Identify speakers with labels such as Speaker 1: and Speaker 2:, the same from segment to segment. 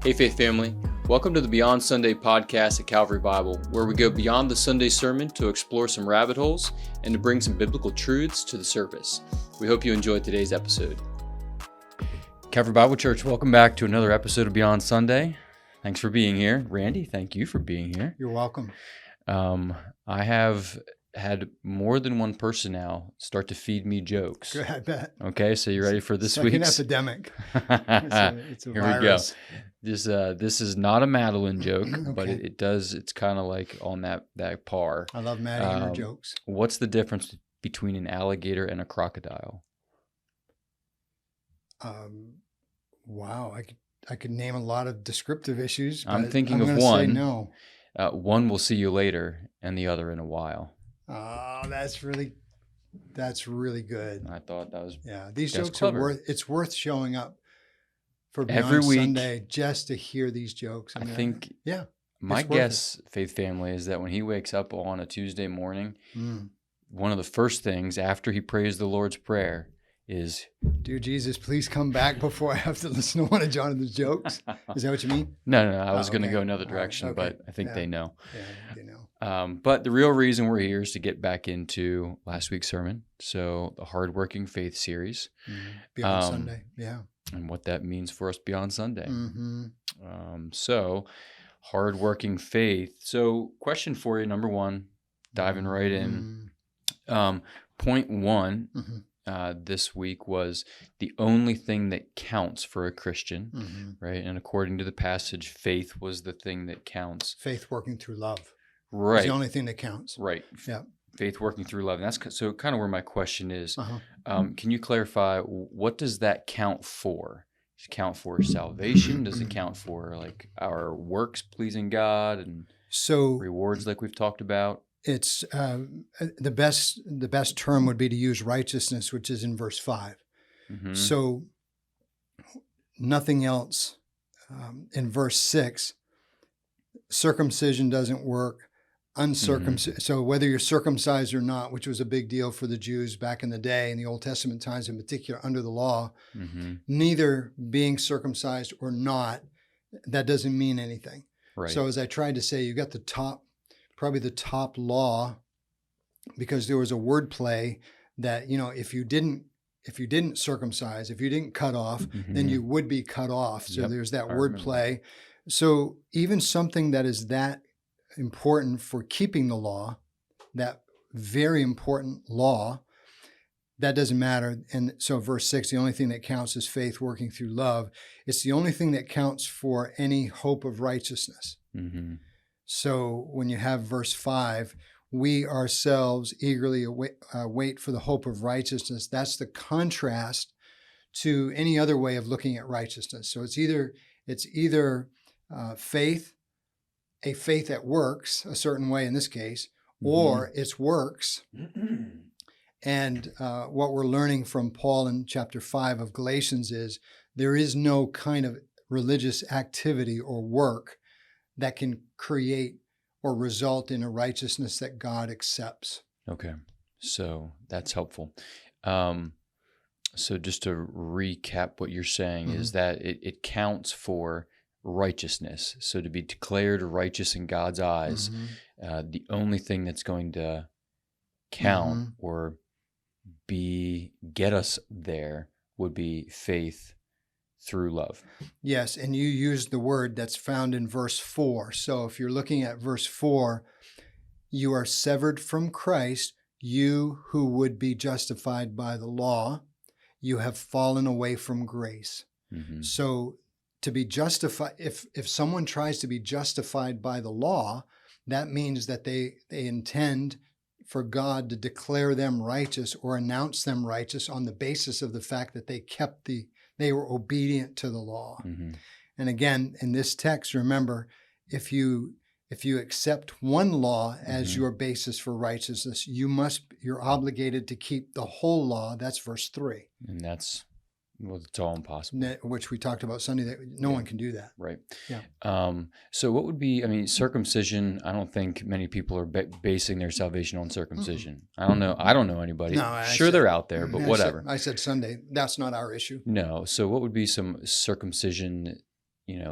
Speaker 1: Hey Faith Family, welcome to the Beyond Sunday podcast at Calvary Bible, where we go beyond the Sunday sermon to explore some rabbit holes and to bring some biblical truths to the surface. We hope you enjoyed today's episode. Calvary Bible Church, welcome back to another episode of Beyond Sunday. Thanks for being here. Randy, thank you for being here.
Speaker 2: You're welcome.
Speaker 1: I have had more than one person now start to feed me jokes.
Speaker 2: Good, I bet.
Speaker 1: Okay, so you ready for this
Speaker 2: It's like
Speaker 1: week's?
Speaker 2: an epidemic. It's a
Speaker 1: Here
Speaker 2: virus.
Speaker 1: we go. This is not a Madeline joke,
Speaker 2: Okay.
Speaker 1: but it's kind of like on that par.
Speaker 2: I love Maddie and her jokes.
Speaker 1: What's the difference between an alligator and a crocodile?
Speaker 2: Wow, I could name a lot of descriptive issues. But
Speaker 1: I'm thinking of
Speaker 2: gonna
Speaker 1: one.
Speaker 2: Say no.
Speaker 1: One will see you later, and the other in a while.
Speaker 2: Oh, that's really good.
Speaker 1: I thought that was
Speaker 2: These
Speaker 1: that's
Speaker 2: jokes
Speaker 1: clever.
Speaker 2: it's worth showing up for Beyond
Speaker 1: Every week,
Speaker 2: Sunday just to hear these jokes.
Speaker 1: I think.
Speaker 2: Yeah.
Speaker 1: My
Speaker 2: it's worth
Speaker 1: guess, Faith Family, is that when he wakes up on a Tuesday morning,
Speaker 2: Mm.
Speaker 1: one of the first things after he prays the Lord's Prayer is,
Speaker 2: Dear Jesus, please come back before I have to listen to one of Jonathan's jokes. Is that what you mean?
Speaker 1: No, I was
Speaker 2: Oh,
Speaker 1: going to
Speaker 2: okay.
Speaker 1: go another
Speaker 2: All right,
Speaker 1: direction,
Speaker 2: okay.
Speaker 1: but I think
Speaker 2: Yeah.
Speaker 1: they know.
Speaker 2: Yeah, you know.
Speaker 1: But the real reason we're here is to get back into last week's sermon. So the Hardworking Faith series
Speaker 2: Beyond Sunday. Yeah.
Speaker 1: and what that means for us beyond Sunday.
Speaker 2: Mm-hmm.
Speaker 1: So hardworking faith. So question for you, number one, diving right in. Point one this week was the only thing that counts for a Christian, right? And according to the passage, faith was the thing that counts.
Speaker 2: Faith working through love.
Speaker 1: Right.
Speaker 2: It's the only thing that counts.
Speaker 1: Right.
Speaker 2: Yeah.
Speaker 1: Faith working through love. And that's so kind of where my question is.
Speaker 2: Uh-huh.
Speaker 1: Can you clarify, what does that count for? Does it count for salvation? Does it count for like our works pleasing God and
Speaker 2: So
Speaker 1: rewards like we've talked about?
Speaker 2: it's the best term would be to use righteousness, which is in verse 5.
Speaker 1: Mm-hmm.
Speaker 2: So nothing else. In verse 6, circumcision doesn't work. Uncircumcised. So whether you're circumcised or not, which was a big deal for the Jews back in the day, in the Old Testament times in particular, under the law, neither being circumcised or not, that doesn't mean anything.
Speaker 1: Right.
Speaker 2: So as I tried to say, you got probably the top law, because there was a word play that, if you didn't circumcise, if you didn't cut off, then you would be cut off. So there's that word play. So even something that is that important for keeping the law, that very important law, that doesn't matter. And so verse 6, the only thing that counts is faith working through love. It's the only thing that counts for any hope of righteousness. So when you have verse 5, we ourselves eagerly wait for the hope of righteousness. That's the contrast to any other way of looking at righteousness. So it's either faith, a faith that works a certain way in this case, or it's works. And what we're learning from Paul in chapter 5 of Galatians is there is no kind of religious activity or work that can create or result in a righteousness that God accepts.
Speaker 1: Okay, so that's helpful. So just to recap what you're saying is that it counts for righteousness. So to be declared righteous in God's eyes, the only thing that's going to count or get us there would be faith through love.
Speaker 2: Yes, and you used the word that's found in verse 4. So if you're looking at verse 4, you are severed from Christ, you who would be justified by the law, you have fallen away from grace. So to be justified, if someone tries to be justified by the law, that means that they intend for God to declare them righteous or announce them righteous on the basis of the fact that they were obedient to the law. And again, in this text, remember, if you accept one law as your basis for righteousness, you're obligated to keep the whole law. That's verse 3.
Speaker 1: And that's, well, it's all impossible.
Speaker 2: Which we talked about Sunday, that no one can do that.
Speaker 1: Right.
Speaker 2: Yeah.
Speaker 1: So what would be, circumcision, I don't think many people are basing their salvation on circumcision. I don't know anybody.
Speaker 2: No,
Speaker 1: sure, they're out there, but whatever.
Speaker 2: I said Sunday. That's not our issue.
Speaker 1: No. So what would be some circumcision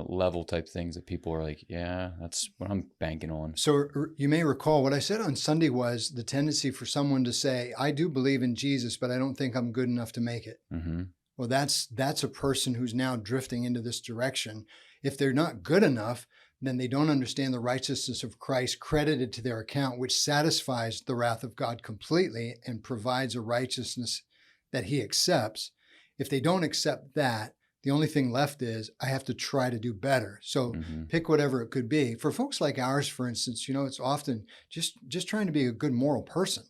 Speaker 1: level type things that people are like, yeah, that's what I'm banking on.
Speaker 2: So you may recall what I said on Sunday was the tendency for someone to say, I do believe in Jesus, but I don't think I'm good enough to make it.
Speaker 1: Mm-hmm.
Speaker 2: Well, that's a person who's now drifting into this direction. If they're not good enough, then they don't understand the righteousness of Christ credited to their account, which satisfies the wrath of God completely and provides a righteousness that he accepts. If they don't accept that, the only thing left is I have to try to do better. So pick whatever it could be. For folks like ours, for instance, it's often just trying to be a good moral person,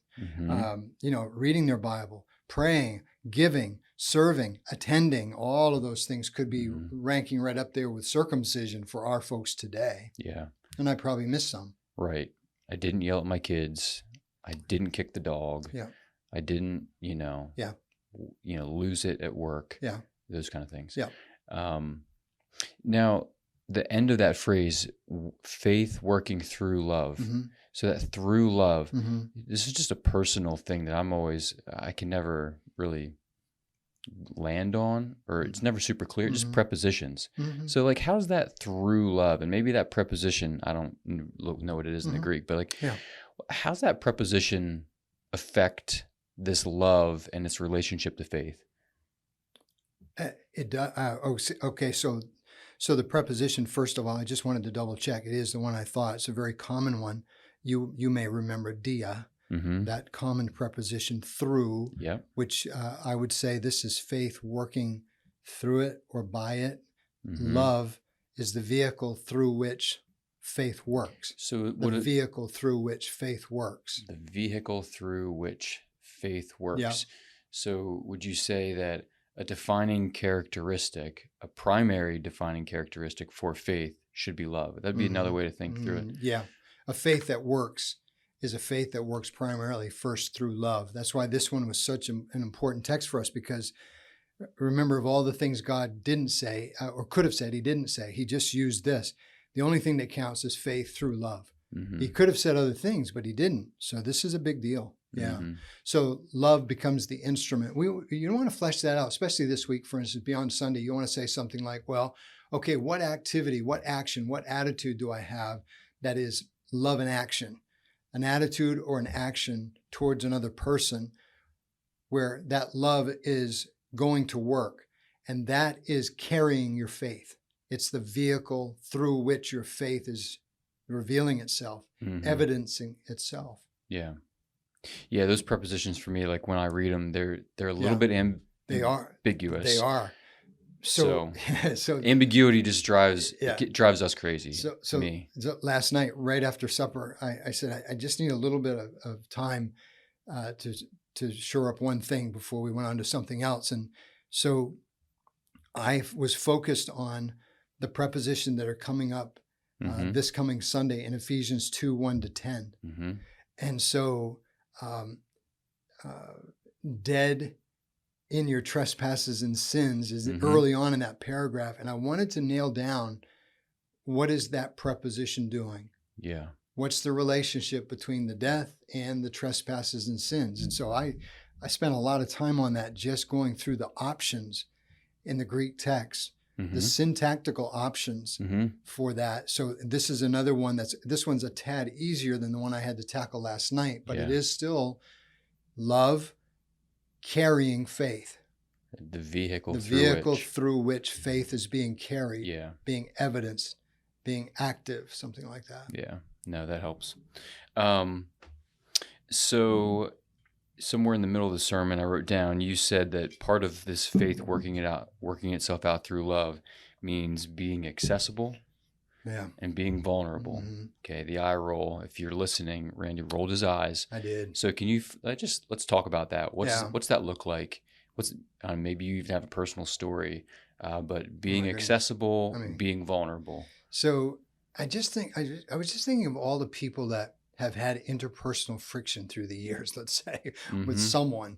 Speaker 2: reading their Bible, praying, giving, serving, attending, all of those things could be ranking right up there with circumcision for our folks today.
Speaker 1: Yeah.
Speaker 2: And I probably missed some.
Speaker 1: Right. I didn't yell at my kids. I didn't kick the dog.
Speaker 2: Yeah.
Speaker 1: I didn't, lose it at work.
Speaker 2: Yeah.
Speaker 1: Those kind of things.
Speaker 2: Yeah.
Speaker 1: Now, the end of that phrase, faith working through love.
Speaker 2: Mm-hmm.
Speaker 1: So that through love,
Speaker 2: Mm-hmm.
Speaker 1: this is just a personal thing that I can never really land on, or it's never super clear, just prepositions.
Speaker 2: Mm-hmm.
Speaker 1: So like, how's that through love? And maybe that preposition, I don't know what it is in the Greek, but how's that preposition affect this love and its relationship to faith?
Speaker 2: It does. Okay. So the preposition, first of all, I just wanted to double check. It is the one I thought. It's a very common one. You may remember dia, that common preposition through, which I would say this is faith working through it or by it. Love is the vehicle through which faith works.
Speaker 1: So
Speaker 2: the vehicle through which faith works.
Speaker 1: The vehicle through which faith works.
Speaker 2: Yeah.
Speaker 1: So would you say that a primary defining characteristic for faith should be love? That'd be another way to think through it.
Speaker 2: Yeah. A faith that works is a faith that works primarily first through love. That's why this one was such an important text for us, because remember, of all the things God didn't say or could have said, he didn't say. He just used this. The only thing that counts is faith through love. He could have said other things, but he didn't. So this is a big deal. Yeah. So love becomes the instrument. You don't want to flesh that out, especially this week, for instance, beyond Sunday. You want to say something like, well, okay, what activity, what action, what attitude do I have that is love in action? An attitude or an action towards another person where that love is going to work, and that is carrying your faith. It's the vehicle through which your faith is revealing itself, evidencing itself.
Speaker 1: Yeah. Yeah, those prepositions for me, like when I read them, they're a little bit ambiguous.
Speaker 2: They are. So
Speaker 1: ambiguity just drives us crazy.
Speaker 2: So
Speaker 1: me.
Speaker 2: Last night, right after supper, I said, I just need a little bit of time to shore up one thing before we went on to something else. And so I was focused on the preposition that are coming up this coming Sunday in Ephesians 2:1-10. And so dead in your trespasses and sins is early on in that paragraph. And I wanted to nail down, what is that preposition doing?
Speaker 1: Yeah.
Speaker 2: What's the relationship between the death and the trespasses and sins? And so I spent a lot of time on that, just going through the options in the Greek text, the syntactical options for that. So this is another one this one's a tad easier than the one I had to tackle last night, but it is still love carrying faith.
Speaker 1: The vehicle
Speaker 2: through which faith is being carried, being evidenced, being active, something like that.
Speaker 1: Yeah, no, that helps. So somewhere in the middle of the sermon, I wrote down, you said that part of this faith working itself out through love means being accessible and being vulnerable. Okay, the eye roll. If you're listening, Randy rolled his eyes.
Speaker 2: I did.
Speaker 1: So can you let's talk about that. What's that look like? Maybe you even have a personal story, but being accessible, being vulnerable.
Speaker 2: So I just think I was just thinking of all the people that have had interpersonal friction through the years, let's say, with someone.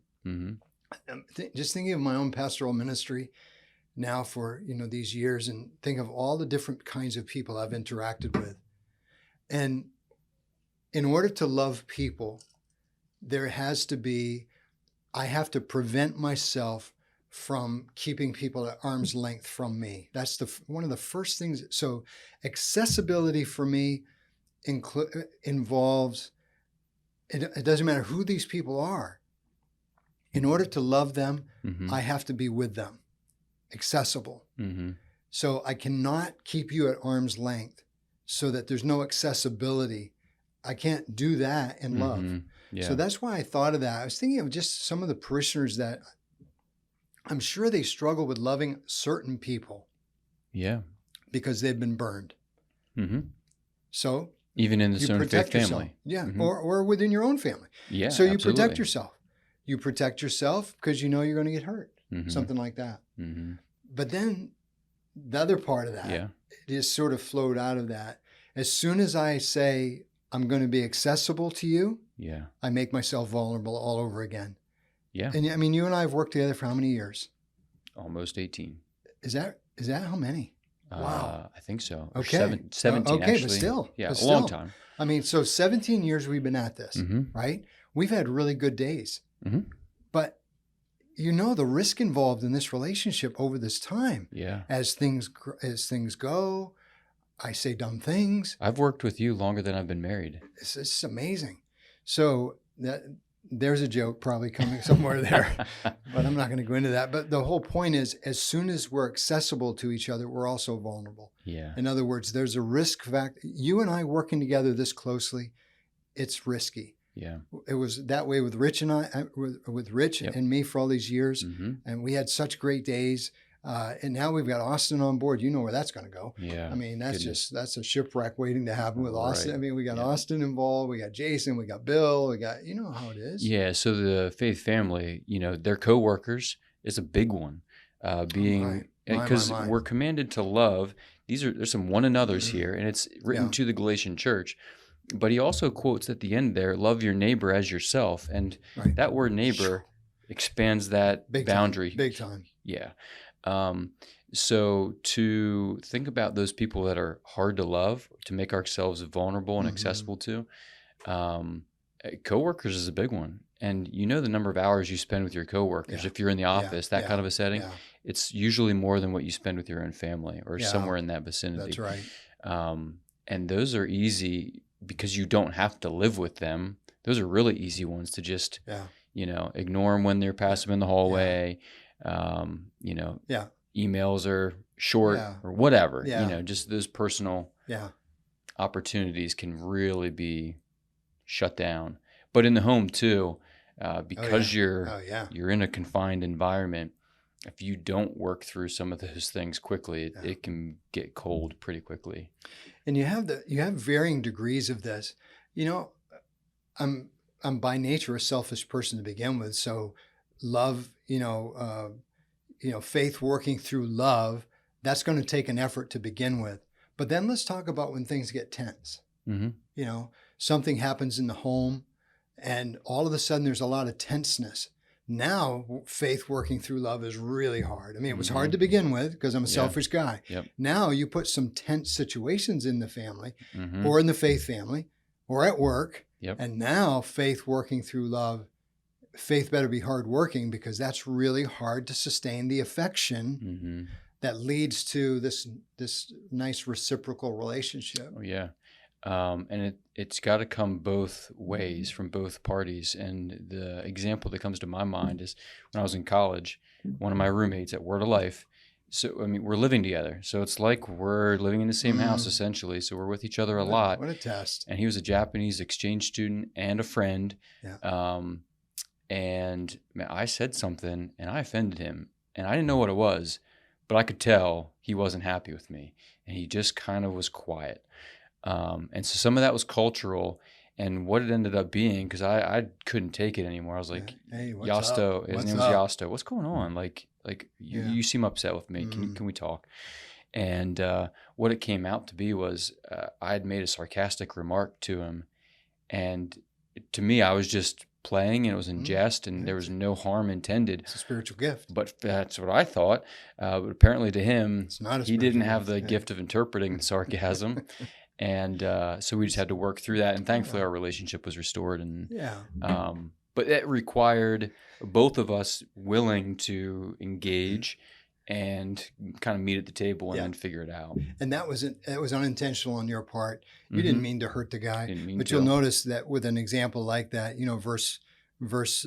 Speaker 2: Just thinking of my own pastoral ministry now for these years, and think of all the different kinds of people I've interacted with. And in order to love people, I have to prevent myself from keeping people at arm's length from me. That's one of the first things. So accessibility for me involves, it doesn't matter who these people are. In order to love them, I have to be with them, accessible. So I cannot keep you at arm's length so that there's no accessibility. I can't do that in love. So that's why I thought of that. I was thinking of just some of the parishioners that I'm sure they struggle with loving certain people.
Speaker 1: Yeah.
Speaker 2: Because they've been burned. So
Speaker 1: even in the same faith family.
Speaker 2: Yourself. Yeah. Or within your own family.
Speaker 1: Yeah.
Speaker 2: So you protect yourself. You protect yourself because you know you're going to get hurt. Something like that. But then the other part of that, it just sort of flowed out of that. As soon as I say, I'm going to be accessible to you, I make myself vulnerable all over again. Yeah. And I mean, you and I have worked together for how many years?
Speaker 1: Almost 18.
Speaker 2: Is that how many? Wow.
Speaker 1: I think so.
Speaker 2: Okay.
Speaker 1: 17
Speaker 2: okay,
Speaker 1: actually.
Speaker 2: But still.
Speaker 1: Yeah,
Speaker 2: but
Speaker 1: a long time.
Speaker 2: I mean, so 17 years we've been at this, right? We've had really good days. But you know the risk involved in this relationship over this time. Yeah. As things go, I say dumb things.
Speaker 1: I've worked with you longer than I've been married.
Speaker 2: It's amazing. So there's a joke probably coming somewhere there, but I'm not going to go into that. But the whole point is, as soon as we're accessible to each other, we're also vulnerable. Yeah. In other words, there's a risk factor. You and I working together this closely, it's risky. Yeah. It was that way with Rich and and me for all these years. And we had such great days. And now we've got Austin on board. You know where that's going to go. Yeah. I mean, that's a shipwreck waiting to happen with Austin. Right. I mean, we got Austin involved. We got Jason. We got Bill. We got, you know how it is.
Speaker 1: Yeah. So the faith family, you know, their coworkers is a big one. Because we're commanded to love. There's some one another's here, and it's written to the Galatian church. But he also quotes at the end there, love your neighbor as yourself. And that word neighbor expands that boundary.
Speaker 2: Big time.
Speaker 1: Yeah. So to think about those people that are hard to love, to make ourselves vulnerable and accessible to, coworkers is a big one. And you know the number of hours you spend with your coworkers. If you're in the office, that kind of a setting, it's usually more than what you spend with your own family or somewhere in that vicinity.
Speaker 2: That's right.
Speaker 1: And those are easy because you don't have to live with them. Those are really easy ones to just, ignore them when they're passing in the hallway. Emails are short or whatever, just those personal opportunities can really be shut down. But in the home too, because you're in a confined environment, if you don't work through some of those things quickly, it can get cold pretty quickly.
Speaker 2: And you have varying degrees of this. You know, I'm by nature a selfish person to begin with, so love, faith working through love, that's going to take an effort to begin with. But then let's talk about when things get tense. Something happens in the home and all of a sudden there's a lot of tenseness. Now, faith working through love is really hard. I mean, it was hard to begin with because I'm a selfish guy. Now you put some tense situations in the family or in the faith family or at work. And now faith working through love, faith better be hardworking because that's really hard to sustain the affection that leads to this nice reciprocal relationship.
Speaker 1: Oh, yeah. And it's got to come both ways from both parties. And the example that comes to my mind is when I was in college, one of my roommates at Word of Life. So, I mean, we're living together. So it's like we're living in the same house, essentially. So we're with each other a lot.
Speaker 2: What a test.
Speaker 1: And he was a Japanese exchange student and a friend. Yeah. And I said something and I offended him. And I didn't know what it was, but I could tell he wasn't happy with me. And he just kind of was quiet. And so some of that was cultural, and what it ended up being, because I couldn't take it anymore. I was like,
Speaker 2: "Hey, what's
Speaker 1: Yasto,"
Speaker 2: up?
Speaker 1: His name was Yasto. What's going on? Like you seem upset with me. Can we talk? And what it came out to be was I had made a sarcastic remark to him, and to me, I was just playing, and it was in jest, and there was no harm intended.
Speaker 2: It's a spiritual gift.
Speaker 1: But that's what I thought. But apparently to him,
Speaker 2: it's not
Speaker 1: he didn't have the gift of interpreting sarcasm. And so we just had to work through that, and thankfully our relationship was restored. And But it required both of us willing to engage and kind of meet at the table and then figure it out.
Speaker 2: And that was unintentional on your part. You
Speaker 1: Mm-hmm.
Speaker 2: didn't mean to hurt the guy, but you'll notice that with an example like that, verse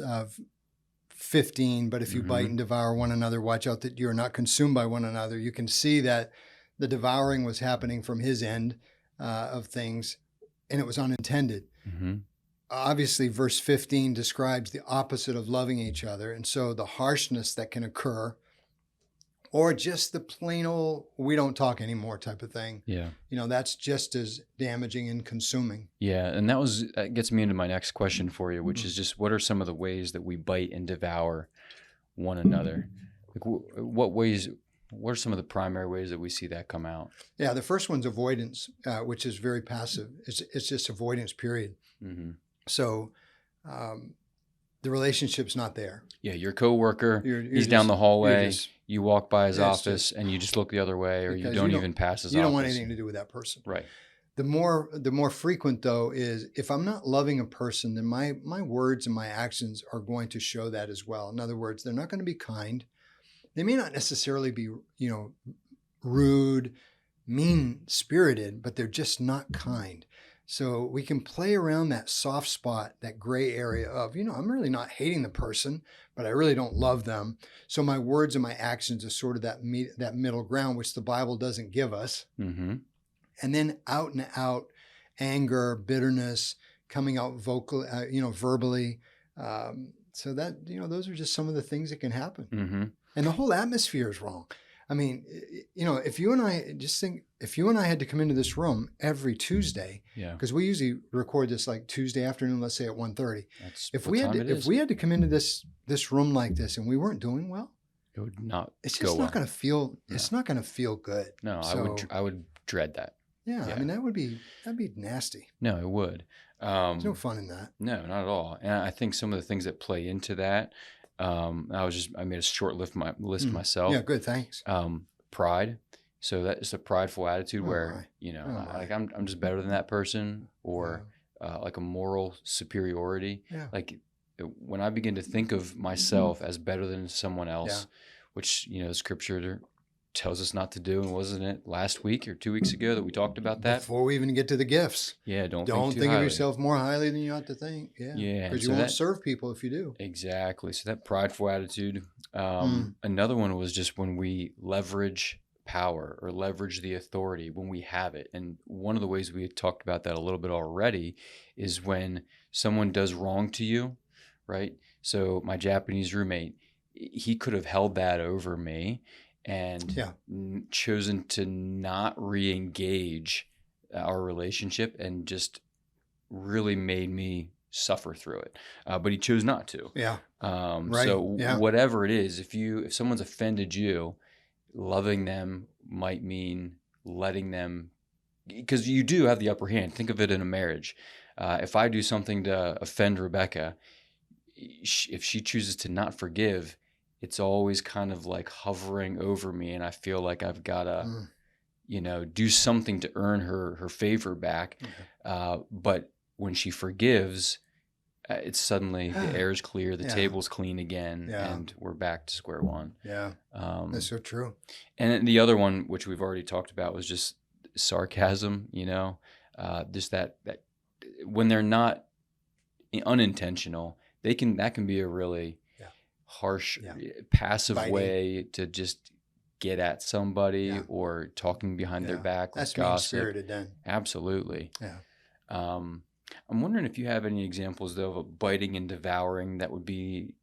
Speaker 2: 15, but if you bite and devour one another, watch out that you're not consumed by one another. You can see that the devouring was happening from his end of things, and it was unintended.
Speaker 1: Mm-hmm.
Speaker 2: Obviously, verse 15 describes the opposite of loving each other. And so the harshness that can occur, or just the plain old, we don't talk anymore type of thing.
Speaker 1: Yeah.
Speaker 2: That's just as damaging and consuming.
Speaker 1: Yeah. And that gets me into my next question for you, which is just what are some of the ways that we bite and devour one another? Like what are some of the primary ways that we see that come out?
Speaker 2: Yeah. The first one's avoidance, which is very passive. It's just avoidance, period. Mm-hmm. So, the relationship's not there.
Speaker 1: Yeah, your coworker, he's down the hallway. You walk by his office and you just look the other way, or you don't even pass his office.
Speaker 2: You don't want anything to do with that person.
Speaker 1: Right.
Speaker 2: The more frequent, though, is if I'm not loving a person, then my words and my actions are going to show that as well. In other words, they're not going to be kind. They may not necessarily be, rude, mean-spirited, but they're just not kind. So we can play around that soft spot, that gray area of, I'm really not hating the person, but I really don't love them. So my words and my actions are sort of that middle ground, which the Bible doesn't give us. Mm-hmm. And then out and out anger, bitterness, coming out verbally. So that, those are just some of the things that can happen. Mm-hmm. And the whole atmosphere is wrong. I mean, if you and I had to come into this room every Tuesday, because we usually record this like Tuesday afternoon, let's say at 1:30. If we had to come into this room like this and we weren't doing well,
Speaker 1: it would not.
Speaker 2: It's just not going to feel. No. It's not going to feel good.
Speaker 1: No,
Speaker 2: so,
Speaker 1: I would dread that.
Speaker 2: Yeah, I mean that'd be nasty.
Speaker 1: No, it would.
Speaker 2: There's no fun in that.
Speaker 1: No, not at all. And I think some of the things that play into that. I made a short list myself.
Speaker 2: Yeah, good, thanks.
Speaker 1: Pride. So that is a prideful attitude where, I'm just better than that person, or like a moral superiority. Yeah. Like when I begin to think of myself as better than someone else, which, scripture tells us not to do. And wasn't it last week or 2 weeks ago that we talked about that?
Speaker 2: Before we even get to the gifts.
Speaker 1: Yeah, don't
Speaker 2: think of yourself more highly than you ought to think. Yeah. Because you won't serve people if you do.
Speaker 1: Exactly. So that prideful attitude. Another one was just when we leverage power or leverage the authority when we have it. And one of the ways we had talked about that a little bit already is when someone does wrong to you, right? So my Japanese roommate, he could have held that over me and chosen to not re-engage our relationship and just really made me suffer through it. But he chose not to. Yeah. Right. So whatever it is, if someone's offended you, loving them might mean letting them, because you do have the upper hand. Think of it in a marriage. If I do something to offend Rebecca, if she chooses to not forgive, it's always kind of like hovering over me, and I feel like I've got to, do something to earn her favor back. Okay. But when she forgives, it's suddenly the air's clear, the table's clean again, and we're back to square one. Yeah,
Speaker 2: that's so true.
Speaker 1: And then the other one, which we've already talked about, was just sarcasm. Just that when they're not unintentional, that can be a really harsh, passive way to just get at somebody or talking behind their back.
Speaker 2: That's
Speaker 1: gossip.
Speaker 2: Mean-spirited then.
Speaker 1: Absolutely. Yeah. I'm wondering if you have any examples, though, of biting and devouring that would be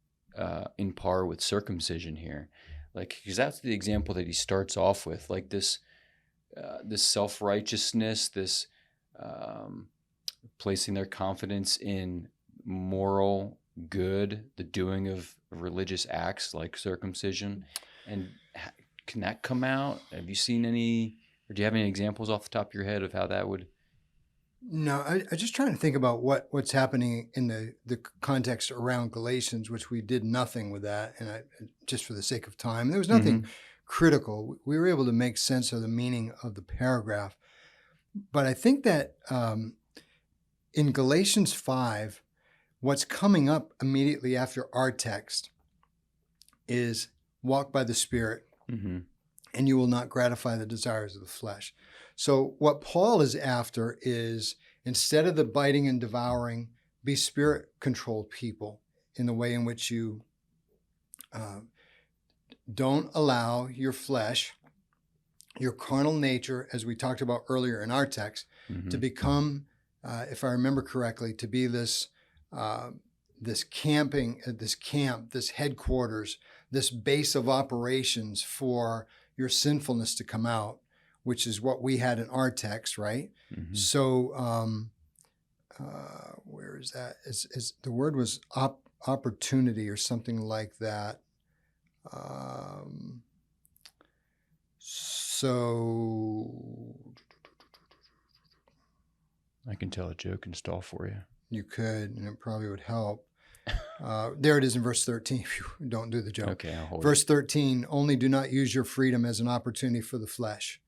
Speaker 1: in par with circumcision here. Like, because that's the example that he starts off with, like this self-righteousness, this placing their confidence in moral good, the doing of religious acts like circumcision. And can that come out? Have you seen any, or do you have any examples off the top of your head of how that would?
Speaker 2: No, I'm just trying to think about what's happening in the context around Galatians, which we did nothing with that, and just for the sake of time. There was nothing critical. We were able to make sense of the meaning of the paragraph. But I think that in Galatians 5, what's coming up immediately after our text is walk by the Spirit,
Speaker 1: Mm-hmm.
Speaker 2: and you will not gratify the desires of the flesh. So what Paul is after is, instead of the biting and devouring, be Spirit-controlled people in the way in which you don't allow your flesh, your carnal nature, as we talked about earlier in our text,
Speaker 1: Mm-hmm.
Speaker 2: to become, if I remember correctly, to be this camp, this headquarters, this base of operations for your sinfulness to come out, which is what we had in our text, right?
Speaker 1: Mm-hmm.
Speaker 2: So, where is that? Is the word was opportunity or something like that? So
Speaker 1: I can tell a joke and stall for you.
Speaker 2: you could, and it probably would help. There it is in verse 13. Don't do the joke.
Speaker 1: Okay, I'll hold
Speaker 2: Verse 13, only do not use your freedom as an opportunity for the flesh.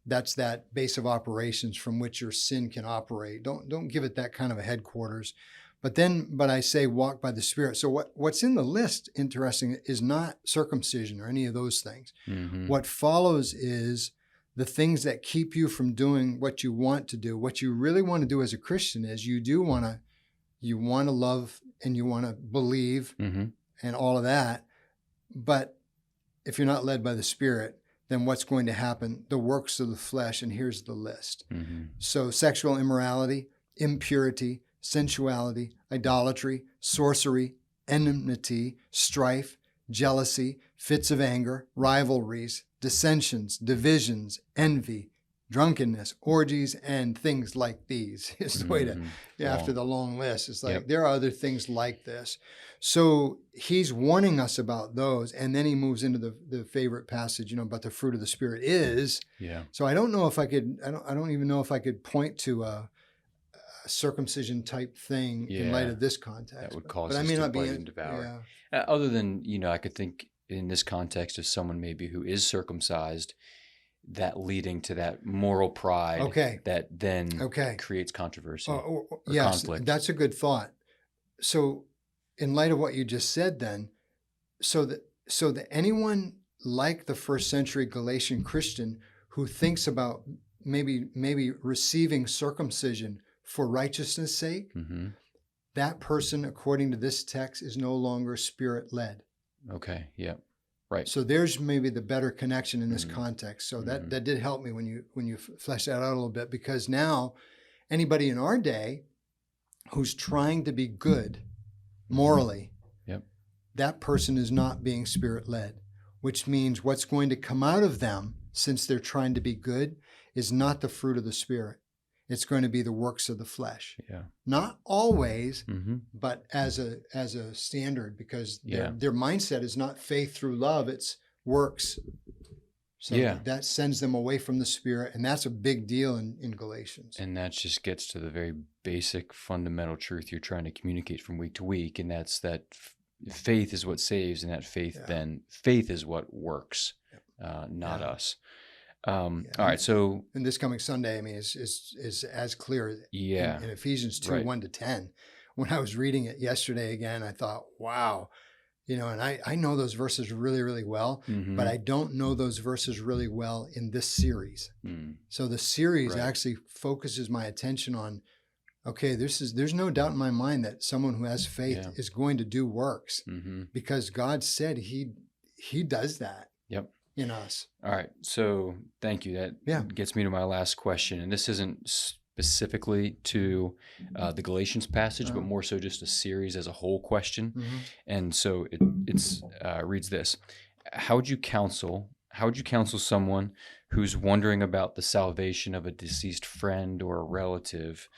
Speaker 2: That's that base of operations from which your sin can operate. Don't give it that kind of a headquarters. But I say walk by the Spirit. So what's in the list, interesting, is not circumcision or any of those things.
Speaker 1: Mm-hmm.
Speaker 2: What follows is the things that keep you from doing what you want to do. What you really want to do as a Christian is you want to love and you want to believe
Speaker 1: Mm-hmm.
Speaker 2: and all of that. But if you're not led by the Spirit, then what's going to happen? The works of the flesh, and here's the list.
Speaker 1: Mm-hmm.
Speaker 2: So sexual immorality, impurity, sensuality, idolatry, sorcery, enmity, strife, jealousy, fits of anger, rivalries, dissensions, divisions, envy, drunkenness, orgies, and things like these is the way to,
Speaker 1: Mm-hmm.
Speaker 2: after the long list. It's like,
Speaker 1: Yep.
Speaker 2: there are other things like this. So he's warning us about those. And then he moves into the favorite passage, about the fruit of the Spirit is.
Speaker 1: Yeah.
Speaker 2: So I don't know if I don't even know if I could point to a circumcision type thing in light of this context.
Speaker 1: That would cause
Speaker 2: but I
Speaker 1: us
Speaker 2: may
Speaker 1: to
Speaker 2: not
Speaker 1: bite
Speaker 2: be
Speaker 1: and devour.
Speaker 2: Yeah.
Speaker 1: Other than, I could think in this context of someone maybe who is circumcised, that leading to that moral pride that then creates controversy or
Speaker 2: yes,
Speaker 1: conflict.
Speaker 2: That's a good thought. So in light of what you just said then, so that anyone like the first century Galatian Christian who thinks about maybe receiving circumcision for righteousness' sake,
Speaker 1: Mm-hmm.
Speaker 2: that person, according to this text, is no longer Spirit-led.
Speaker 1: Okay, yeah, right.
Speaker 2: So there's maybe the better connection in this
Speaker 1: Mm-hmm.
Speaker 2: context. So
Speaker 1: Mm-hmm.
Speaker 2: that did help me when you flesh that out a little bit, because now anybody in our day who's trying to be good morally,
Speaker 1: Yep.
Speaker 2: that person is not being Spirit-led, which means what's going to come out of them, since they're trying to be good, is not the fruit of the Spirit. It's going to be the works of the flesh.
Speaker 1: Yeah.
Speaker 2: Not always,
Speaker 1: Mm-hmm.
Speaker 2: but as a standard, because
Speaker 1: Yeah.
Speaker 2: their mindset is not faith through love, it's works. So that sends them away from the Spirit, and that's a big deal in Galatians.
Speaker 1: And that just gets to the very basic fundamental truth you're trying to communicate from week to week, and that's that faith is what saves, and that faith faith is what works, not us. All right, so
Speaker 2: and this coming Sunday, I mean, is as clear in Ephesians 2, 1-10. When I was reading it yesterday again, I thought, wow, and I know those verses really, really well,
Speaker 1: mm-hmm.
Speaker 2: but I don't know those verses really well in this series. So the series actually focuses my attention on, okay, there's no doubt in my mind that someone who has faith is going to do works,
Speaker 1: mm-hmm.
Speaker 2: because God said he does that.
Speaker 1: Yep.
Speaker 2: In us.
Speaker 1: All right. So thank you. That gets me to my last question. And this isn't specifically to the Galatians passage, but more so just a series as a whole question.
Speaker 2: Mm-hmm.
Speaker 1: And so it reads this. How would you counsel someone who's wondering about the salvation of a deceased friend or a relative,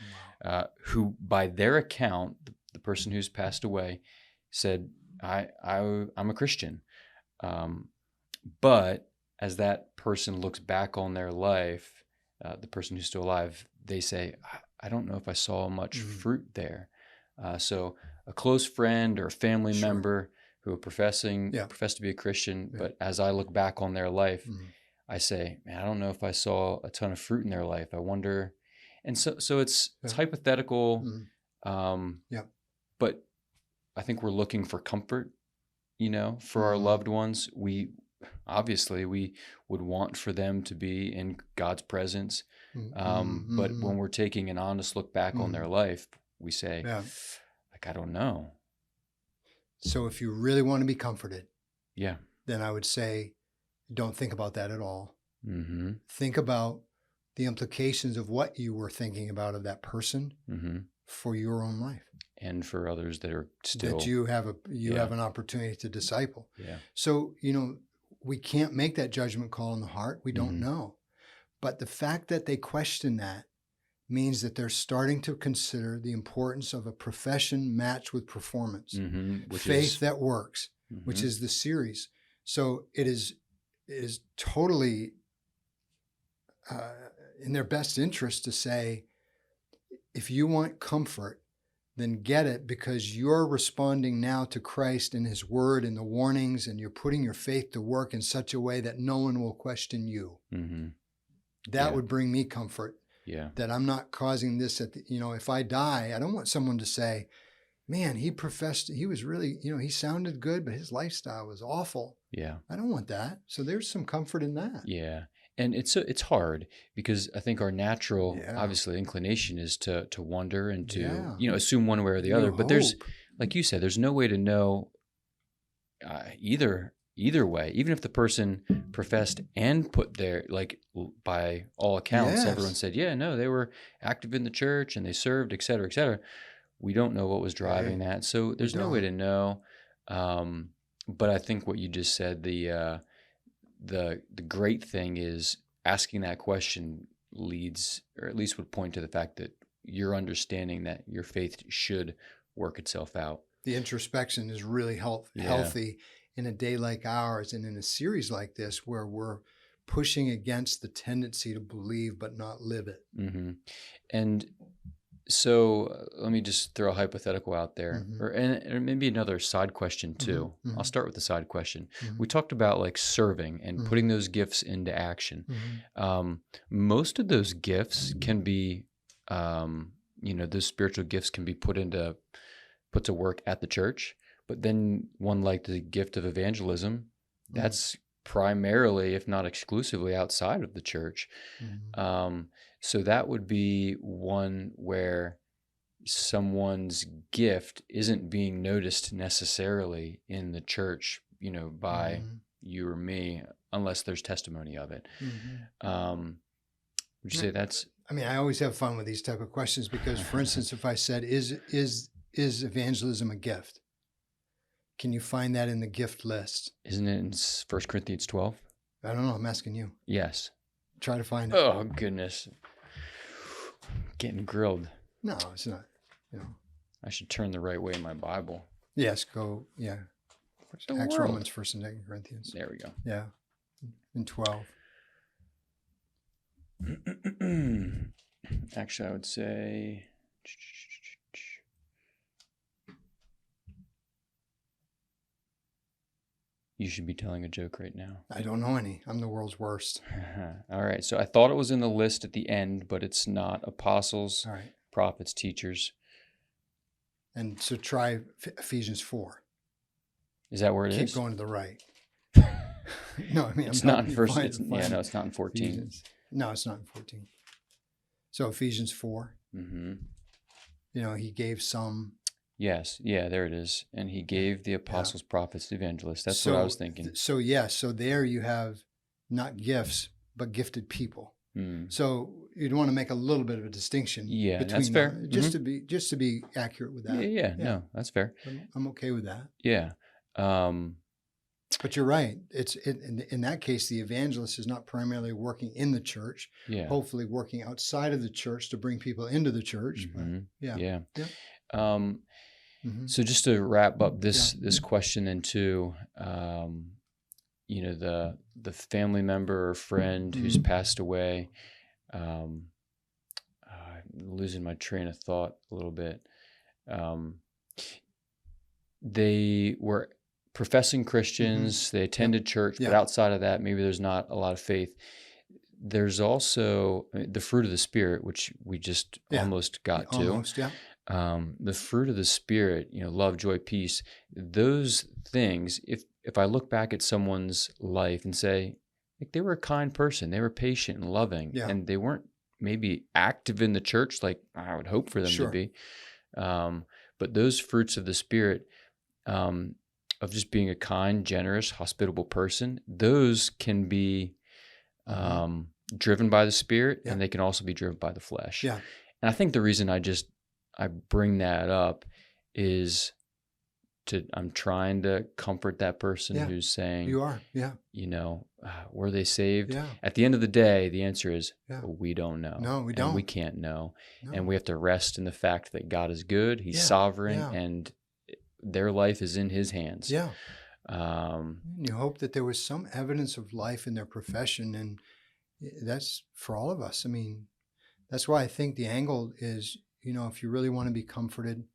Speaker 1: who by their account, the person who's passed away said, I'm a Christian. But as that person looks back on their life, the person who's still alive, they say, I don't know if I saw much fruit there. So a close friend or a family member who are profess to be a Christian, but as I look back on their life, I say, man, I don't know if I saw a ton of fruit in their life. I wonder. And so it's hypothetical. but I think we're looking for comfort, for our loved ones. We would want for them to be in God's presence. But when we're taking an honest look back on their life, we say, I don't know.
Speaker 2: So if you really want to be comforted,
Speaker 1: then
Speaker 2: I would say, don't think about that at all.
Speaker 1: Mm-hmm.
Speaker 2: Think about the implications of what you were thinking about of that person for your own life.
Speaker 1: And for others that are still...
Speaker 2: That you have an opportunity to disciple.
Speaker 1: Yeah.
Speaker 2: So, we can't make that judgment call in the heart. We don't know. But the fact that they question that means that they're starting to consider the importance of a profession matched with performance. Faith that works, which is the series. So it is totally in their best interest to say, if you want comfort, then get it, because you're responding now to Christ and his word and the warnings, and you're putting your faith to work in such a way that no one will question you. That would bring me comfort. That I'm not causing this if I die, I don't want someone to say, man, he was really, he sounded good, but his lifestyle was awful. I don't want that. So there's some comfort in that.
Speaker 1: And it's hard, because I think our natural, obviously, inclination is to wonder and to, assume one way or the other. But there's, like you said, there's no way to know either way. Even if the person professed and put there, like by all accounts, everyone said, they were active in the church and they served, et cetera, et cetera. We don't know what was driving that. So there's no way to know. But I think what you just said, the great thing is asking that question leads, or at least would point to the fact that you're understanding that your faith should work itself out.
Speaker 2: The introspection is really healthy in a day like ours and in a series like this, where we're pushing against the tendency to believe but not live it.
Speaker 1: And so let me just throw a hypothetical out there, or maybe another side question too. I'll start with the side question. We talked about like serving and putting those gifts into action. Most of those gifts can be, those spiritual gifts can be put to work at the church. But then one like the gift of evangelism, that's primarily, if not exclusively, outside of the church. So that would be one where someone's gift isn't being noticed necessarily in the church, by you or me, unless there's testimony of it. Would you say that's...
Speaker 2: I always have fun with these type of questions, because, for instance, if I said, is evangelism a gift? Can you find that in the gift list?
Speaker 1: Isn't it in 1 Corinthians 12?
Speaker 2: I don't know. I'm asking you.
Speaker 1: Yes.
Speaker 2: Try to find it.
Speaker 1: Oh, goodness. Getting grilled.
Speaker 2: No, it's not.
Speaker 1: I should turn the right way in my Bible.
Speaker 2: Yes, go. Yeah. Acts, Romans, 1st and 2nd Corinthians.
Speaker 1: There we go.
Speaker 2: Yeah. In 12.
Speaker 1: Actually, I would say... You should be telling a joke right now.
Speaker 2: I don't know any. I'm the world's worst.
Speaker 1: All right. So I thought it was in the list at the end, but it's not. Apostles, prophets, teachers.
Speaker 2: And so try Ephesians 4.
Speaker 1: Is that where it is?
Speaker 2: Keep going to the right. No,
Speaker 1: it's not in first. It's not in 14.
Speaker 2: Ephesians. No, it's not in 14. So Ephesians 4. He gave some.
Speaker 1: Yes. Yeah, there it is. And he gave the apostles, prophets, evangelists. That's what I was thinking.
Speaker 2: So there you have not gifts, but gifted people. So you'd want to make a little bit of a distinction.
Speaker 1: Yeah, between that's fair.
Speaker 2: Just to be accurate with that.
Speaker 1: Yeah. No, that's fair.
Speaker 2: I'm okay with that.
Speaker 1: Yeah.
Speaker 2: But you're right. In that case, the evangelist is not primarily working in the church. Hopefully working outside of the church to bring people into the church. But So just to wrap up this question then too, the family member or friend who's passed away, I'm losing my train of thought a little bit. They were professing Christians, they attended church, but outside of that, maybe there's not a lot of faith. There's also the fruit of the Spirit, which we just almost got to.
Speaker 1: the fruit of the Spirit, love, joy, peace, those things, if I look back at someone's life and say, like, they were a kind person, they were patient and loving,
Speaker 2: Yeah.
Speaker 1: and they weren't maybe active in the church like I would hope for them
Speaker 2: Sure.
Speaker 1: to be. But those fruits of the Spirit, of just being a kind, generous, hospitable person, those can be driven by the Spirit,
Speaker 2: Yeah.
Speaker 1: and they can also be driven by the flesh.
Speaker 2: Yeah.
Speaker 1: And I think the reason I bring that up is I'm trying to comfort that person
Speaker 2: Yeah.
Speaker 1: who's saying,
Speaker 2: You are. Yeah.
Speaker 1: Were they saved?
Speaker 2: Yeah.
Speaker 1: At the end of the day, the answer is
Speaker 2: Yeah.
Speaker 1: we don't know.
Speaker 2: No, we
Speaker 1: And
Speaker 2: don't.
Speaker 1: we can't know.
Speaker 2: No.
Speaker 1: And we have to rest in the fact that God is good. He's
Speaker 2: Yeah.
Speaker 1: sovereign,
Speaker 2: Yeah.
Speaker 1: and their life is in His hands.
Speaker 2: Yeah.
Speaker 1: Um,
Speaker 2: And you hope that there was some evidence of life in their profession. And that's for all of us. I mean, that's why I think the angle is, if you really want to be comforted,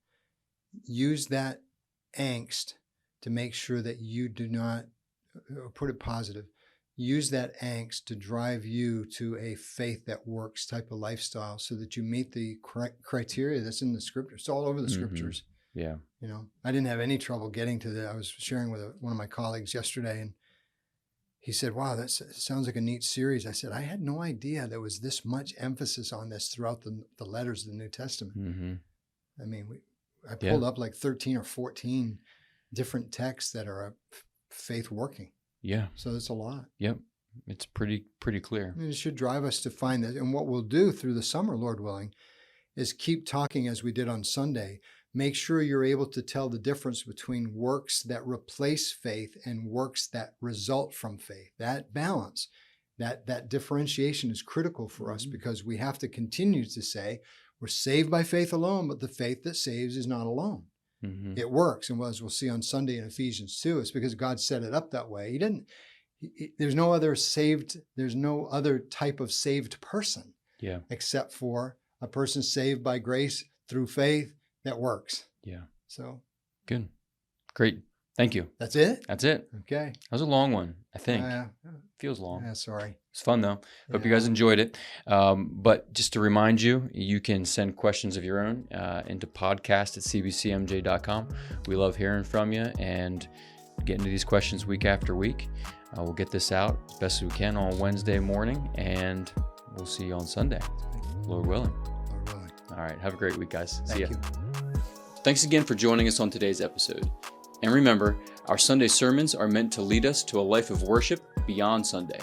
Speaker 2: use that angst to make sure that you do not, or put it positive, use that angst to drive you to a faith that works type of lifestyle so that you meet the correct criteria that's in the scriptures. It's all over the scriptures.
Speaker 1: yeah.
Speaker 2: I didn't have any trouble getting to that. I was sharing with one of my colleagues yesterday, and he said, wow, that sounds like a neat series. I said, I had no idea there was this much emphasis on this throughout the letters of the New Testament.
Speaker 1: Mm-hmm.
Speaker 2: I mean, I pulled up like 13 or 14 different texts that are faith working.
Speaker 1: Yeah.
Speaker 2: So it's a lot.
Speaker 1: Yep. It's pretty clear.
Speaker 2: I mean, it should drive us to find that. And what we'll do through the summer, Lord willing, is keep talking as we did on Sunday. Make sure you're able to tell the difference between works that replace faith and works that result from faith. That balance, that differentiation is critical for us, because we have to continue to say we're saved by faith alone, but the faith that saves is not alone.
Speaker 1: Mm-hmm.
Speaker 2: It works. And as we'll see on Sunday in Ephesians 2, it's because God set it up that way. There's no other type of saved person except for a person saved by grace through faith that works.
Speaker 1: Yeah.
Speaker 2: So
Speaker 1: good. Great. Thank you.
Speaker 2: That's it?
Speaker 1: That's it.
Speaker 2: Okay.
Speaker 1: That was a long one, I think. Feels long.
Speaker 2: Yeah, sorry.
Speaker 1: It's fun though. Hope you guys enjoyed it. But just to remind you, you can send questions of your own into podcast@cbcmj.com. We love hearing from you and getting to these questions week after week. We'll get this out as best as we can on Wednesday morning, and we'll see you on Sunday, Lord willing.
Speaker 2: Lord willing.
Speaker 1: All right. Have a great week, guys. See
Speaker 2: Thank
Speaker 1: ya.
Speaker 2: you.
Speaker 1: Thanks again for joining us on today's episode. And remember, our Sunday sermons are meant to lead us to a life of worship beyond Sunday.